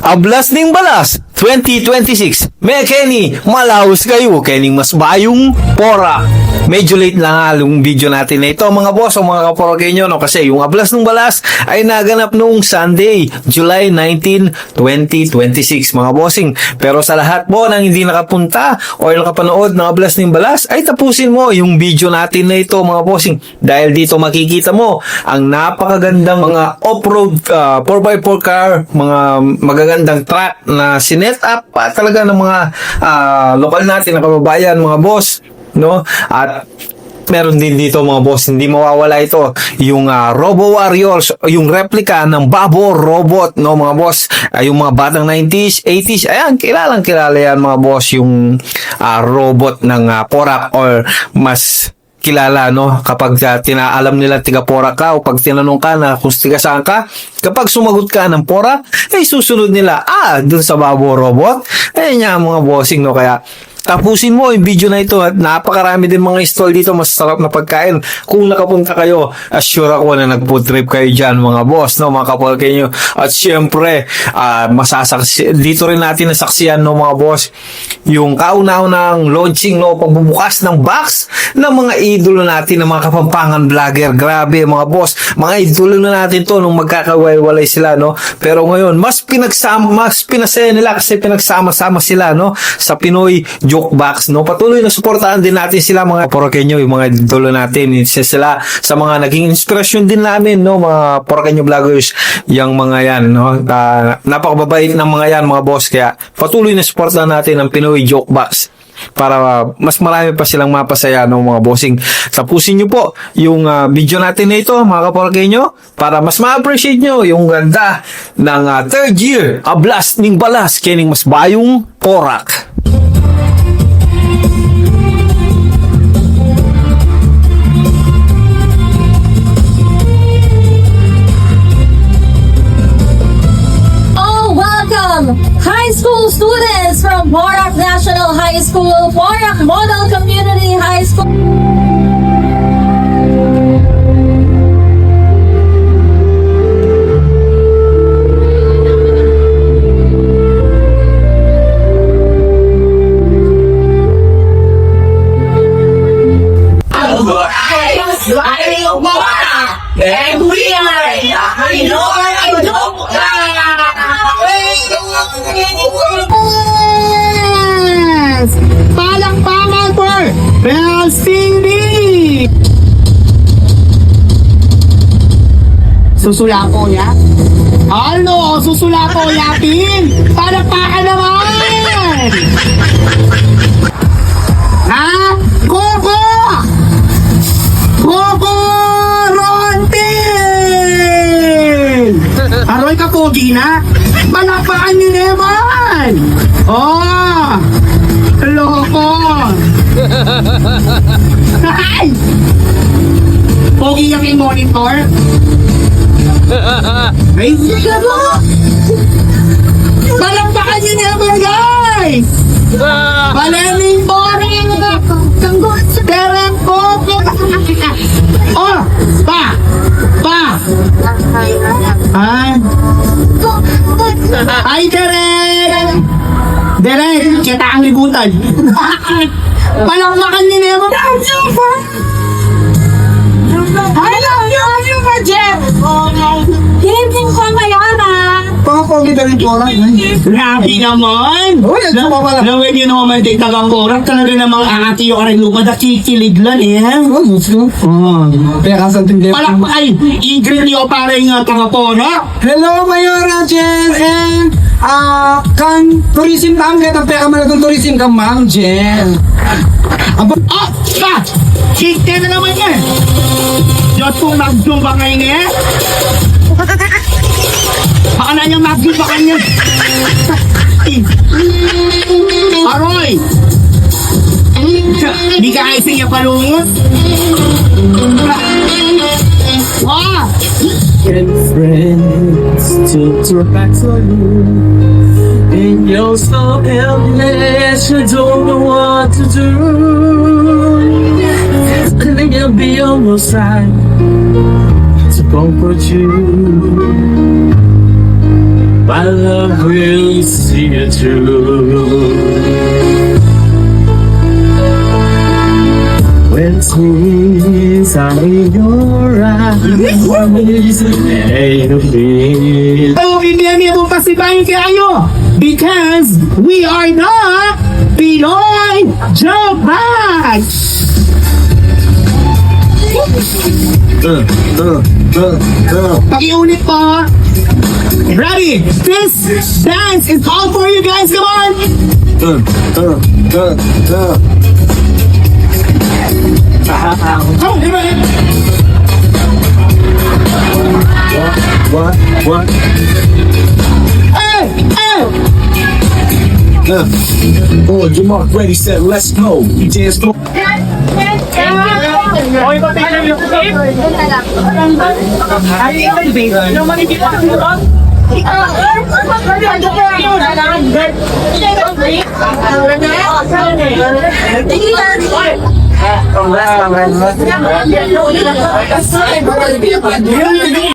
Ablas ning balas 2026. May Kenny, malaos kayo. Kenny mas bayong pora. Medyo late lang nga yung video natin na ito mga boss o mga kaporokenyo, no? Kasi yung Ablas ng Balas ay naganap noong Sunday, July 19, 2026 mga bossing. Pero sa lahat po nang hindi nakapunta o nakapanood ng Ablas ng Balas ay tapusin mo yung video natin na ito mga bossing. Dahil dito makikita mo ang napakagandang mga off-road 4x4 car, mga magagandang track na sinet up talaga ng mga lokal natin na kababayan mga boss, no? At meron din dito mga boss, hindi mawawala ito, yung Robo Warriors, yung replica ng Babo Robot, no mga boss. Yung mga batang 90s, 80s, ayan, kilalang kilala yan mga boss, yung robot ng Porac, or mas kilala, no, kapag tinaalam nila tiga Porac ka, o pag tinanong ka na kung tiga saan ka, kapag sumagot ka ng Porac, ay susunod nila, dun sa Babo Robot. Ayan nga mga bossing, no, kaya tapusin mo yung video na ito at napakarami din mga stall dito, masarap na pagkain. Kung nakapunta kayo, assure ako na nag-food trip kayo dyan mga boss, no, mga kapolkenyo. At syempre, dito rin natin nasaksiyan, no mga boss, yung kauna-unang launching, no, pagbubukas ng box ng mga idolo natin, ng mga kapampangan vlogger. Grabe mga boss, mga idolo na natin to nung magkakaway-walay sila, no. Pero ngayon, mas pinasaya nila kasi pinagsama-sama sila, no, sa Pinoy Jokebox, no. Patuloy na suportahan din natin sila mga Porokenyo, yung mga idolo natin. Isa sila sa mga naging inspirasyon din namin, no, mga Porokenyo vloggers, yung mga yan, no. Napakababait ng mga yan mga boss, kaya patuloy na suportahan natin ang Pinoy Jokebox para mas marami pa silang mapasaya, no mga bossing. Tapusin nyo po yung video natin na ito mga Kaporokenyo para mas ma-appreciate nyo yung ganda ng third year Ablas ning Balas kening mas bayong Porac. High school students from Porac National High School, Porac Model Community High School. And we are Yes! Palakpakan for Belsindy! Susulapo niya? Ano? Susulapo yatin? Palakpakan naman! Ha? Coco! Coco Rontin! Aroy ka pogi na? Palakpakan niyo naman! Oh! Loko! Ay! Pogi yung monitor? Ay, sige mo! Palakpakan niyo naman, guys! Malaming boring! Terang Coco! Oh! Pa! Ay, Derek! Derek, kita ang libutan. Palakpakan ni Nemo. Hello, Jeff! Good po ngayon Pakapogi na rin po lang. Grabe naman! Lawin yun naman tagang korak. Talaga namang ati yung aring lupa na kikilig lang eh. Palakpakan! Ingrid yung parang tagapona. Hello, Mayor Jen, and kan tourism kam kita peka malagang tourism kam Ma'am Jen. Chiste na naman yan! Diyos kong magdumba ngayon eh! Baka na niyang magdumba kanya! Aroy! Di ka ay siya palungot? Friends to turn back to you. And you're so helpless, you don't know what to do. Couldn't you be on your side to comfort you? my love will see you through. When tears are in your eyes, ain't no fear. Oh, hindi mo pasibayin kayo because we are not Pinoy Japan! Pakiulit po. Ready? This dance is all for you guys. Come on! Come on, everybody. What? Hey, hey! Oh, your mark ready, set, let's go. You dance go.